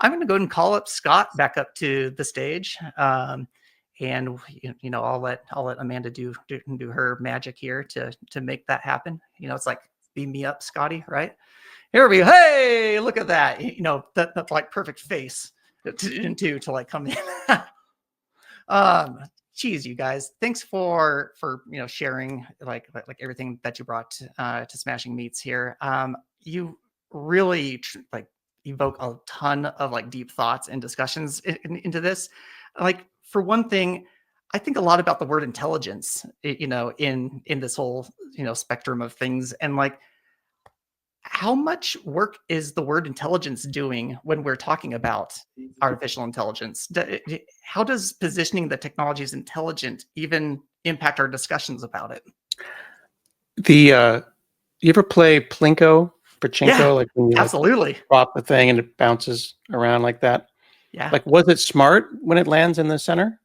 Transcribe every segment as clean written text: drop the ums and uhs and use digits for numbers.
I'm going to go ahead and call up Scott back up to the stage. And I'll let Amanda do her magic here to make that happen. It's like beam me up, Scotty, right? Here we go. Hey, look at that. That like perfect face to like come in. Geez, you guys, thanks for sharing like everything that you brought to Smashing Meats here. You really like evoke a ton of like deep thoughts and discussions into this. Like, for one thing, I think a lot about the word intelligence, in this whole spectrum of things, and like, how much work is the word intelligence doing when we're talking about artificial intelligence? How does positioning the technology as intelligent even impact our discussions about it? You ever play Plinko, Pachinko? Yeah, like when you absolutely drop the thing and it bounces around like that. Yeah. Like, was it smart when it lands in the center?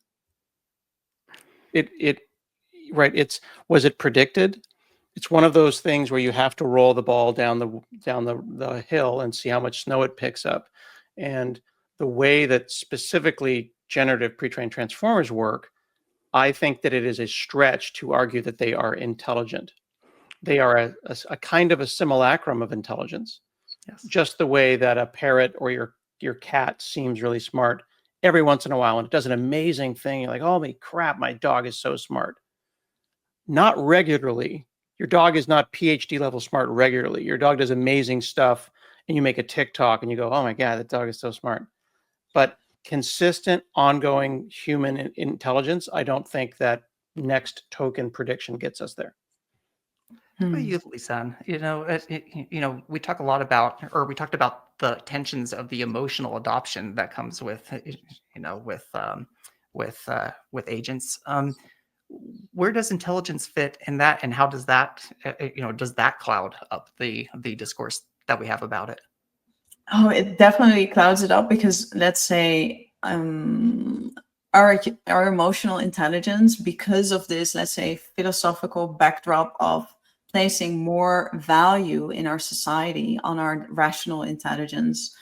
Was it predicted? It's one of those things where you have to roll the ball down the hill and see how much snow it picks up. And the way that specifically generative pre-trained transformers work, I think that it is a stretch to argue that they are intelligent. They are a kind of a simulacrum of intelligence. Yes. Just the way that a parrot or your cat seems really smart every once in a while, and it does an amazing thing. You're like, holy crap, my dog is so smart. Not regularly. Your dog is not PhD level smart regularly. Your dog does amazing stuff, and you make a TikTok and you go, oh my God, that dog is so smart. But consistent, ongoing human intelligence, I don't think that next token prediction gets us there. What about you, LISANNE? We talk a lot about, or we talked about the tensions of the emotional adoption that comes with, with agents. Where does intelligence fit in that, and how does that, does that cloud up the discourse that we have about it? Oh, it definitely clouds it up, because let's say our emotional intelligence, because of this, let's say, philosophical backdrop of placing more value in our society on our rational intelligence,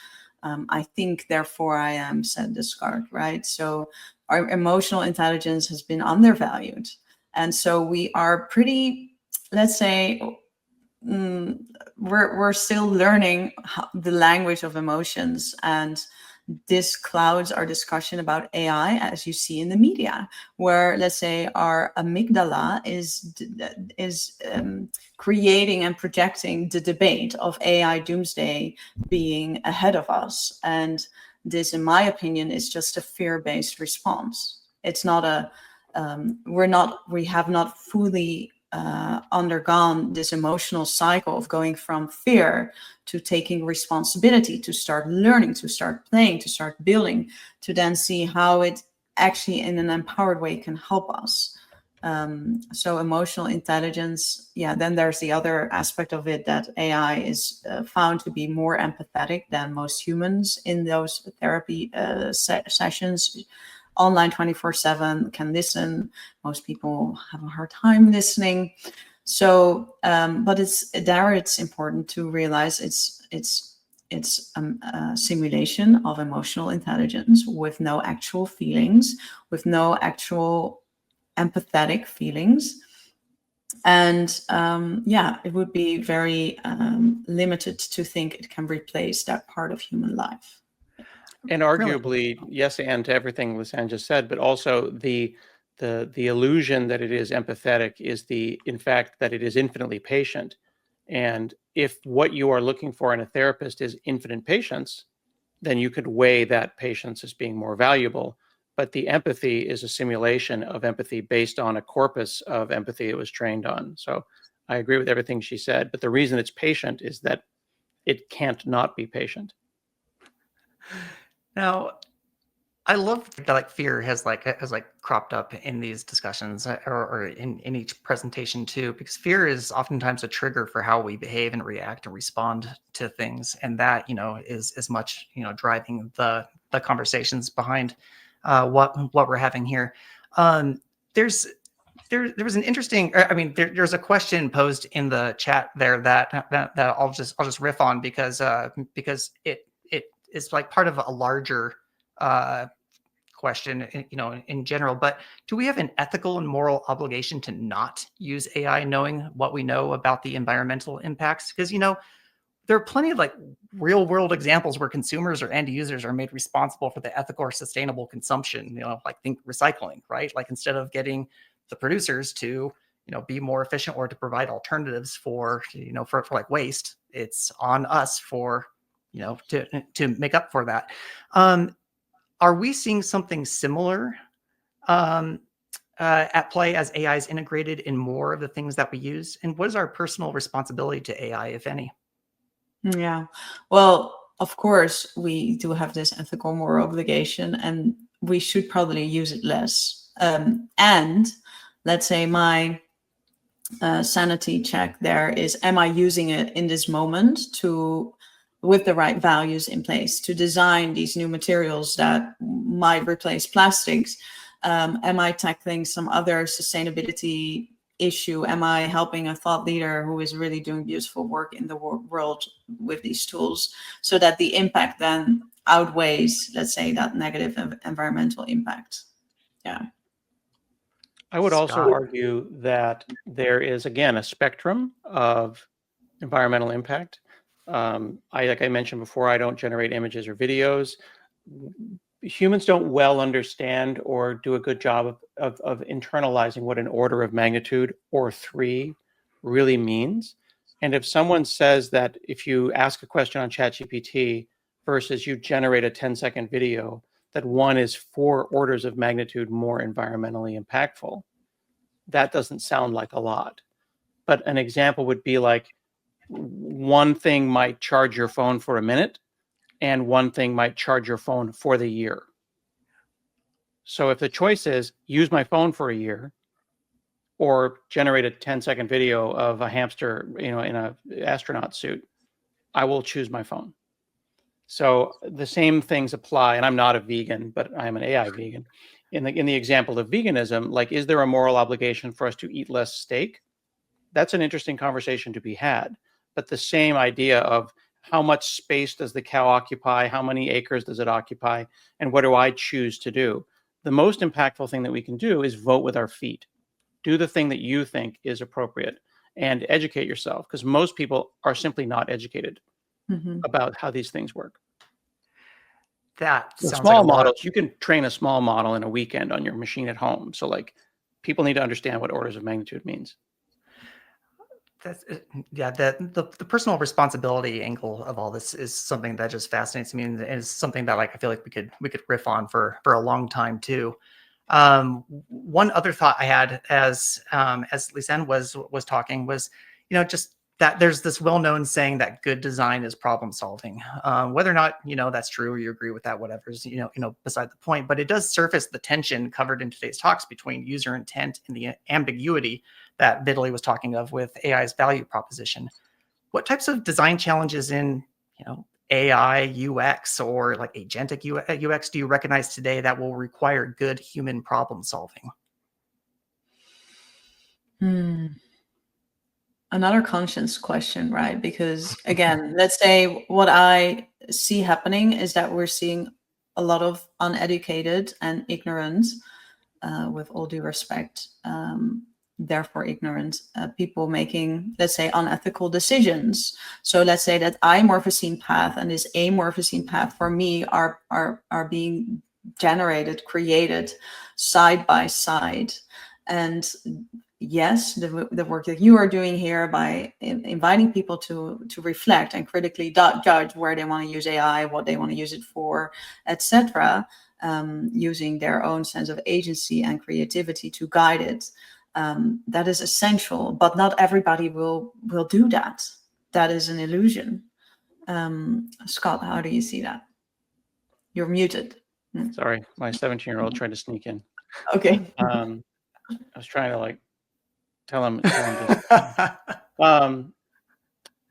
I think therefore I am said discard, right? So our emotional intelligence has been undervalued. And so we are pretty, let's say, we're still learning the language of emotions, and this clouds our discussion about AI, as you see in the media, where, let's say, our amygdala is creating and projecting the debate of AI doomsday being ahead of us. And this, in my opinion, is just a fear-based response. It's not a we have not fully undergone this emotional cycle of going from fear to taking responsibility, to start learning, to start playing, to start building, to then see how it actually in an empowered way can help us. So emotional intelligence, yeah, then there's the other aspect of it, that AI is found to be more empathetic than most humans in those therapy sessions. Online 24/7, can listen. Most people have a hard time listening. So, but it's important to realize it's a simulation of emotional intelligence with no actual feelings, with no actual empathetic feelings. And yeah, it would be very limited to think it can replace that part of human life. And arguably, yes, and to everything LISANNE just said, but also the illusion that it is empathetic is in fact, that it is infinitely patient. And if what you are looking for in a therapist is infinite patience, then you could weigh that patience as being more valuable. But the empathy is a simulation of empathy based on a corpus of empathy it was trained on. So I agree with everything she said, but the reason it's patient is that it can't not be patient. Now, I love that like fear has cropped up in these discussions, or in each presentation too, because fear is oftentimes a trigger for how we behave and react and respond to things, and that is as much driving the conversations behind what we're having here. There was an interesting, there's a question posed in the chat there that I'll just riff on, because it is like part of a larger question, in general. But do we have an ethical and moral obligation to not use AI, knowing what we know about the environmental impacts? Because there are plenty of like real world examples where consumers or end users are made responsible for the ethical or sustainable consumption. Like think recycling, right? Like instead of getting the producers to be more efficient or to provide alternatives for for like waste, it's on us for to make up for that. Are we seeing something similar at play as AI is integrated in more of the things that we use? And what is our personal responsibility to AI, if any? Yeah. Well, of course, we do have this ethical moral obligation, and we should probably use it less. And let's say my sanity check there is, am I using it in this moment with the right values in place to design these new materials that might replace plastics? Am I tackling some other sustainability issue? Am I helping a thought leader who is really doing beautiful work in the world with these tools, so that the impact then outweighs, let's say, that negative environmental impact? Yeah. I would also Scott? argue that there is, again, a spectrum of environmental impact. Like I mentioned before, I don't generate images or videos. Humans don't well understand or do a good job of internalizing what an order of magnitude or 3 really means. And if someone says that if you ask a question on ChatGPT versus you generate a 10-second video, that one is 4 orders of magnitude more environmentally impactful, that doesn't sound like a lot. But an example would be like, one thing might charge your phone for a minute, and one thing might charge your phone for the year. So if the choice is use my phone for a year or generate a 10-second video of a hamster, in an astronaut suit, I will choose my phone. So the same things apply. And I'm not a vegan, but I'm an AI vegan. In the example of veganism, like, is there a moral obligation for us to eat less steak? That's an interesting conversation to be had. But the same idea of how much space does the cow occupy? How many acres does it occupy? And what do I choose to do? The most impactful thing that we can do is vote with our feet. Do the thing that you think is appropriate and educate yourself, because most people are simply not educated about how these things work. That The sounds small like a lot. models, you can train a small model in a weekend on your machine at home. So like, people need to understand what orders of magnitude means. Yeah, the personal responsibility angle of all this is something that just fascinates me, and is something that like I feel like we could riff on for a long time too. One other thought I had as Lisanne was talking was, just that there's this well-known saying that good design is problem solving. Whether or not that's true or you agree with that, whatever is beside the point. But it does surface the tension covered in today's talks between user intent and the ambiguity that Vitaly was talking of with AI's value proposition. What types of design challenges in AI UX or like agentic UX do you recognize today that will require good human problem solving? Another conscience question, right? Because again, let's say what I see happening is that we're seeing a lot of uneducated and ignorant, with all due respect, therefore ignorant, people making, let's say, unethical decisions. So let's say that imorphosine path and this amorphosine path for me are being created side by side. And yes, the work that you are doing here by inviting people to reflect and critically judge where they want to use AI, what they want to use it for, etc., using their own sense of agency and creativity to guide it. That is essential, but not everybody will do that. That is an illusion. Scott, how do you see that? You're muted. Sorry, my 17-year-old tried to sneak in. Okay. I was trying to like tell him to.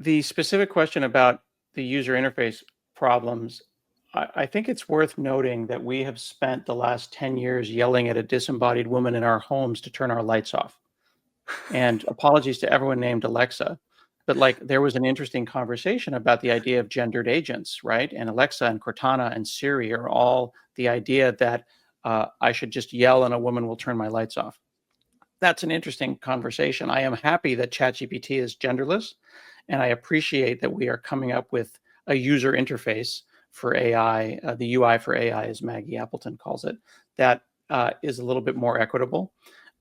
The specific question about the user interface problems, I think it's worth noting that we have spent the last 10 years yelling at a disembodied woman in our homes to turn our lights off. And apologies to everyone named Alexa, But like there was an interesting conversation about the idea of gendered agents, right? And Alexa and Cortana and Siri are all the idea that I should just yell and a woman will turn my lights off. That's an interesting conversation. I am happy that ChatGPT is genderless, and I appreciate that we are coming up with a user interface for AI, the UI for AI, as Maggie Appleton calls it, that is a little bit more equitable.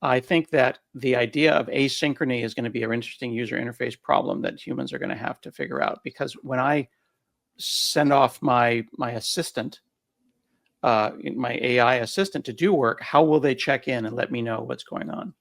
I think that the idea of asynchrony is going to be an interesting user interface problem that humans are going to have to figure out, because when I send off my assistant, my AI assistant to do work, how will they check in and let me know what's going on?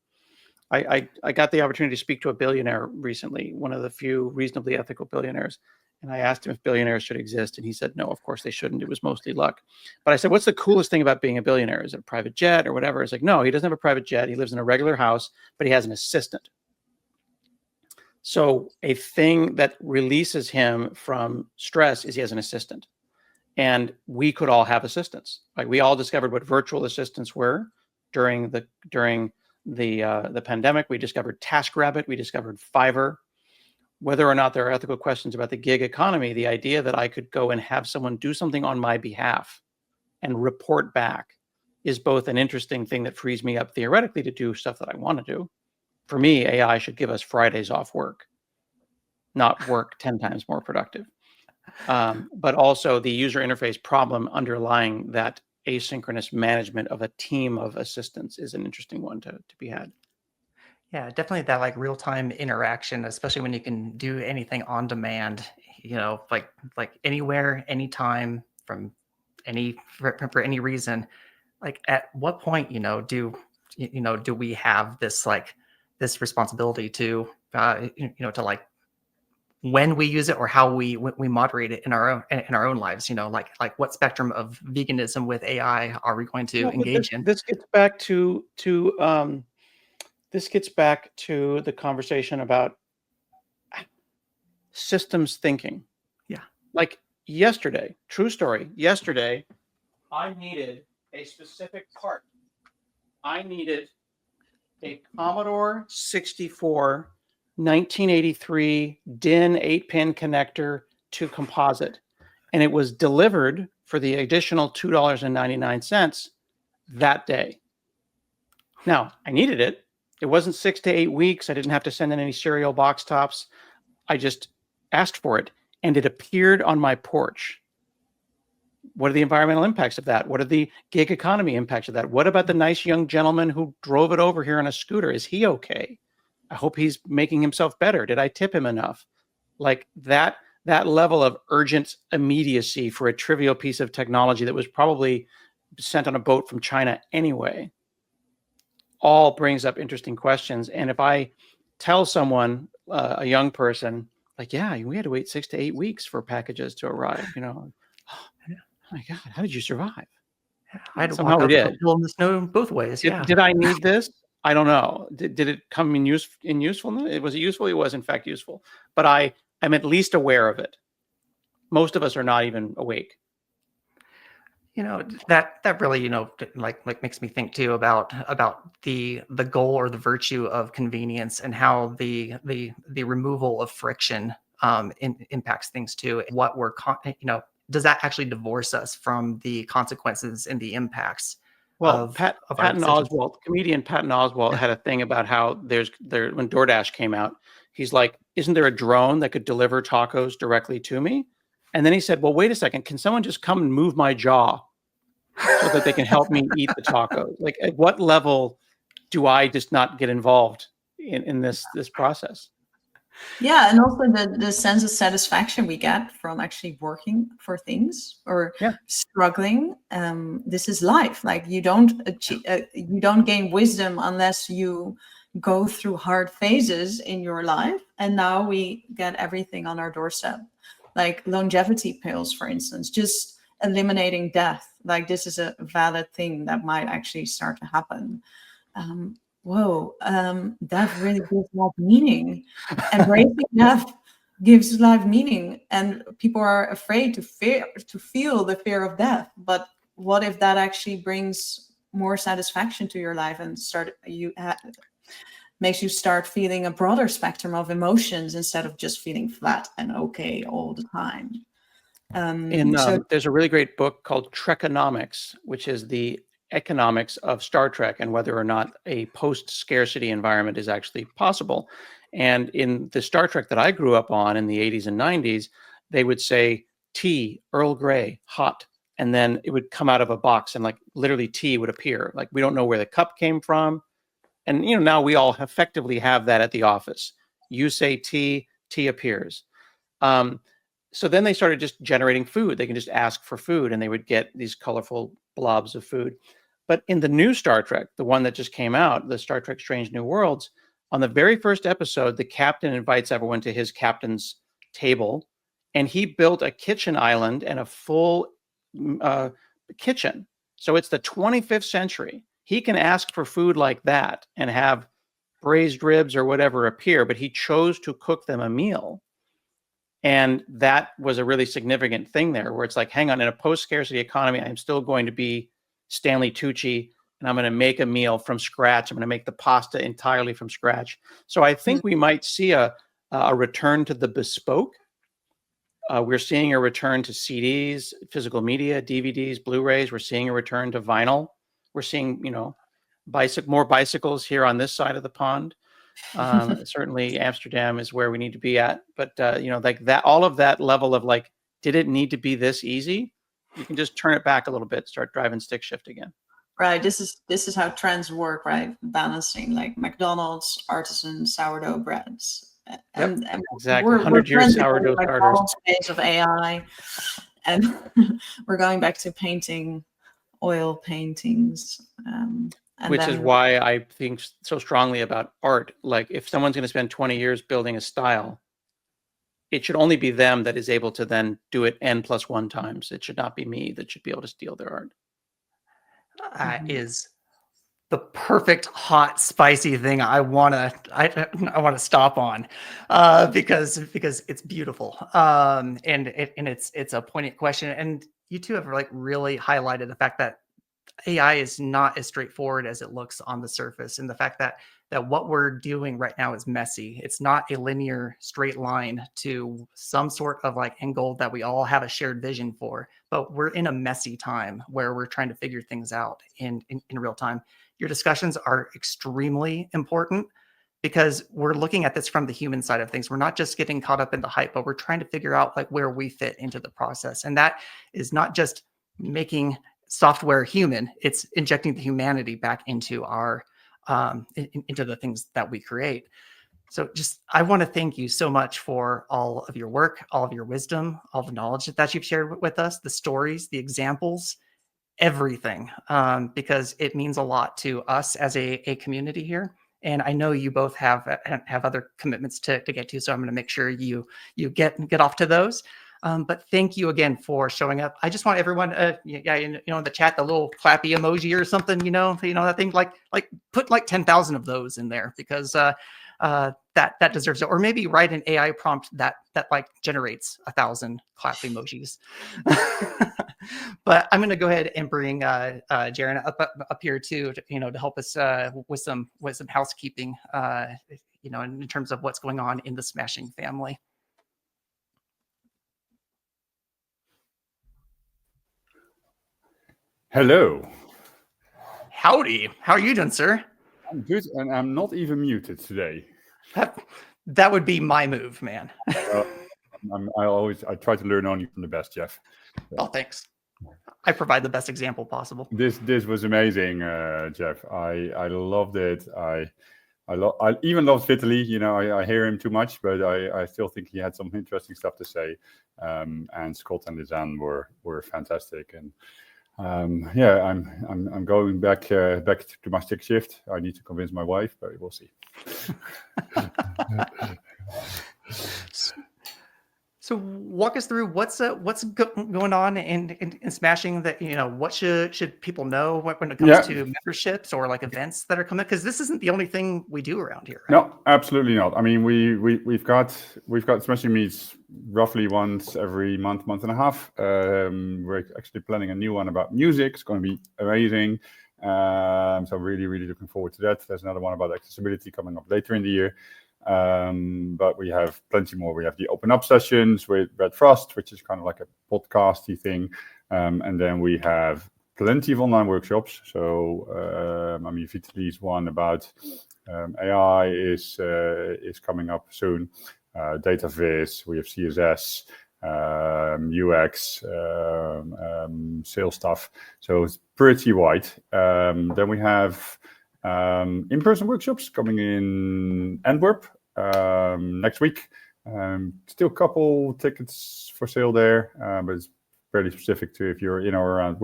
I got the opportunity to speak to a billionaire recently, one of the few reasonably ethical billionaires. And I asked him if billionaires should exist. And he said, no, of course they shouldn't. It was mostly luck. But I said, what's the coolest thing about being a billionaire? Is it a private jet or whatever? It's like, no, he doesn't have a private jet. He lives in a regular house, but he has an assistant. So a thing that releases him from stress is he has an assistant. And we could all have assistants. Like we all discovered what virtual assistants were during the pandemic. We discovered TaskRabbit. We discovered Fiverr. Whether or not there are ethical questions about the gig economy, the idea that I could go and have someone do something on my behalf and report back is both an interesting thing that frees me up theoretically to do stuff that I want to do. For me, AI should give us Fridays off work, not work 10 times more productive. But also the user interface problem underlying that asynchronous management of a team of assistants is an interesting one to be had. Yeah, definitely that like real-time interaction, especially when you can do anything on demand, like anywhere, anytime, from for any reason. Like at what point, do we have this this responsibility to to like when we use it or how we moderate it in our own lives, like what spectrum of veganism with AI are we going to engage in? This gets back to the conversation about systems thinking. Yeah. Like yesterday, true story, yesterday, I needed a specific part. I needed a Commodore 64 1983 DIN 8-pin connector to composite. And it was delivered for the additional $2.99 that day. Now, I needed it. It wasn't 6 to 8 weeks. I didn't have to send in any serial box tops. I just asked for it, and it appeared on my porch. What are the environmental impacts of that? What are the gig economy impacts of that? What about the nice young gentleman who drove it over here on a scooter? Is he okay? I hope he's making himself better. Did I tip him enough? Like that level of urgent immediacy for a trivial piece of technology that was probably sent on a boat from China anyway, all brings up interesting questions. And if I tell someone, a young person, like, yeah, we had to wait 6 to 8 weeks for packages to arrive, oh my God, how did you survive? I had to Somehow walk we out did. in the snow both ways. Yeah. Did I need this? I don't know. Did it come in usefulness? Was it useful? It was in fact useful, but I'm at least aware of it. Most of us are not even awake. That really, like makes me think too about the goal or the virtue of convenience, and how the removal of friction impacts things too. What we're does that actually divorce us from the consequences and the impacts? Well, of Patton Oswalt, comedian Patton Oswalt, had a thing about how when DoorDash came out, he's like, isn't there a drone that could deliver tacos directly to me? And then he said, well, wait a second, can someone just come and move my jaw so that they can help me eat the tacos? Like, at what level do I just not get involved in this process? Yeah, and also the sense of satisfaction we get from actually working for things or struggling. This is life. Like you don't gain wisdom unless you go through hard phases in your life. And now we get everything on our doorstep, like longevity pills, for instance, just eliminating death. Like this is a valid thing that might actually start to happen. Death really gives life meaning. Embracing death gives life meaning, and people are afraid to feel the fear of death. But what if that actually brings more satisfaction to your life and makes you start feeling a broader spectrum of emotions instead of just feeling flat and okay all the time. There's a really great book called Trekonomics, which is the economics of Star Trek and whether or not a post-scarcity environment is actually possible. And in the Star Trek that I grew up on in the 80s and 90s, they would say tea, Earl Grey, hot, and then it would come out of a box and like literally tea would appear. Like we don't know where the cup came from. And now we all effectively have that at the office. You say tea, tea appears. So then they started just generating food. They can just ask for food and they would get these colorful blobs of food. But in the new Star Trek, the one that just came out, the Star Trek Strange New Worlds, on the very first episode, the captain invites everyone to his captain's table, and he built a kitchen island and a full kitchen. So it's the 25th century. He can ask for food like that and have braised ribs or whatever appear, but he chose to cook them a meal. And that was a really significant thing there, where it's like, hang on, in a post-scarcity economy, I'm still going to be Stanley Tucci, and I'm going to make a meal from scratch. I'm going to make the pasta entirely from scratch. So I think we might see a return to the bespoke. We're seeing a return to CDs, physical media, DVDs, Blu-rays. We're seeing a return to vinyl. We're seeing, more bicycles here on this side of the pond. Certainly Amsterdam is where we need to be at, but like that, all of that level of like, did it need to be this easy? You can just turn it back a little bit, start driving stick shift again. Right. This is how trends work, right? Balancing, like McDonald's artisan sourdough breads. And exactly. We're 100-year sourdough starters. Space of AI, and we're going back to painting oil paintings. Which is why I think so strongly about art. Like if someone's going to spend 20 years building a style, it should only be them that is able to then do it n+1 times. It should not be me that should be able to steal their art. Is the perfect hot spicy thing I want to stop on because it's beautiful and it's a poignant question, and you two have like really highlighted the fact that AI is not as straightforward as it looks on the surface, and the fact that what we're doing right now is messy. It's not a linear straight line to some sort of like end goal that we all have a shared vision for, but we're in a messy time where we're trying to figure things out in real time. Your discussions are extremely important because we're looking at this from the human side of things. We're not just getting caught up in the hype, but we're trying to figure out like where we fit into the process. And that is not just making software human, it's injecting the humanity back into our into the things that we create. So I want to thank you so much for all of your work, all of your wisdom, all the knowledge that you've shared with us, the stories, the examples, everything, because it means a lot to us as a community here. And I know you both have other commitments to get to, so I'm going to make sure you get off to those. But thank you again for showing up. I just want everyone, in the chat, the little clappy emoji or something, that thing, like put like 10,000 of those in there, because that deserves it. Or maybe write an AI prompt that like generates 1,000 clap emojis. But I'm going to go ahead and bring Jaren up here too, to help us with some housekeeping, in terms of what's going on in the Smashing family. Hello. Howdy. How are you doing, sir? I'm good, and I'm not even muted today. That would be my move, man. I try to learn only from the best, Jeff. Oh, thanks. I provide the best example possible. This was amazing, Jeff. I loved it. I even loved Vitaly. I hear him too much, but I still think he had some interesting stuff to say. And Scott and Lisanne were fantastic. And I'm going back to my stick shift. I need to convince my wife, but we'll see. So walk us through what's going on in Smashing. That what should people know when it comes to memberships or like events that are coming? Because this isn't the only thing we do around here, right? No, absolutely not. I mean, we've got Smashing meets roughly once every month and a half. We're actually planning a new one about music. It's going to be amazing. So really, really looking forward to that. There's another one about accessibility coming up later in the year. But we have plenty more. We have the Open Up sessions with Brad Frost, which is kind of like a podcasty thing. And then we have plenty of online workshops. So, I mean, Vitaly's one about AI is coming up soon. Data viz, we have CSS, UX, sales stuff. So it's pretty wide. Then we have in-person workshops coming in Antwerp next week. Still a couple tickets for sale there, but it's fairly specific to if you're in or around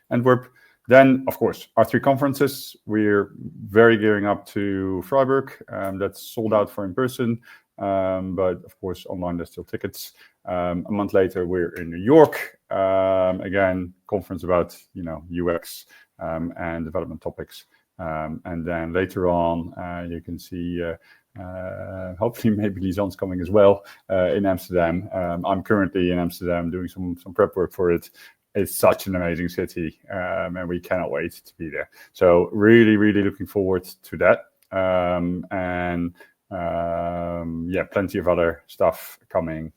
Antwerp. Then, of course, our 3 conferences. We're very gearing up to Freiburg. That's sold out for in-person, but of course, online there's still tickets. A month later, we're in New York. Again, conference about UX and development topics. And then later on, you can see hopefully maybe Lisanne's coming as well in Amsterdam. I'm currently in Amsterdam doing some prep work for it. It's such an amazing city, and we cannot wait to be there. So really, really looking forward to that. Yeah, plenty of other stuff coming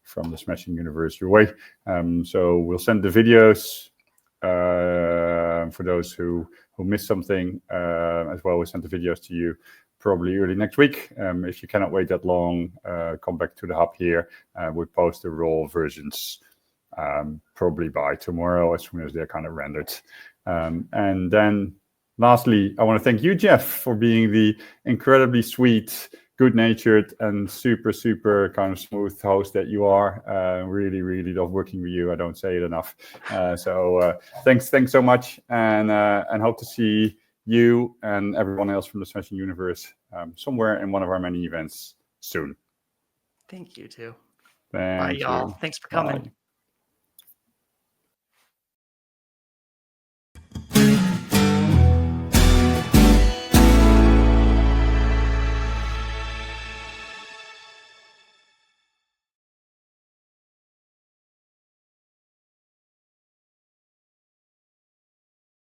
from the Smashing Universe your way. So we'll send the videos for those who missed something as well. We'll send the videos to you probably early next week. If you cannot wait that long, come back to the hub here. We'll post the raw versions probably by tomorrow as soon as they're kind of rendered. And then lastly, I want to thank you, Jeff, for being the incredibly sweet, good-natured, and super, super kind of smooth host that you are. Really, really love working with you. I don't say it enough. So thanks so much, and hope to see you and everyone else from the Smashing Universe somewhere in one of our many events soon. Thank you too. Thank Bye, y'all. you. Thanks for coming. Bye.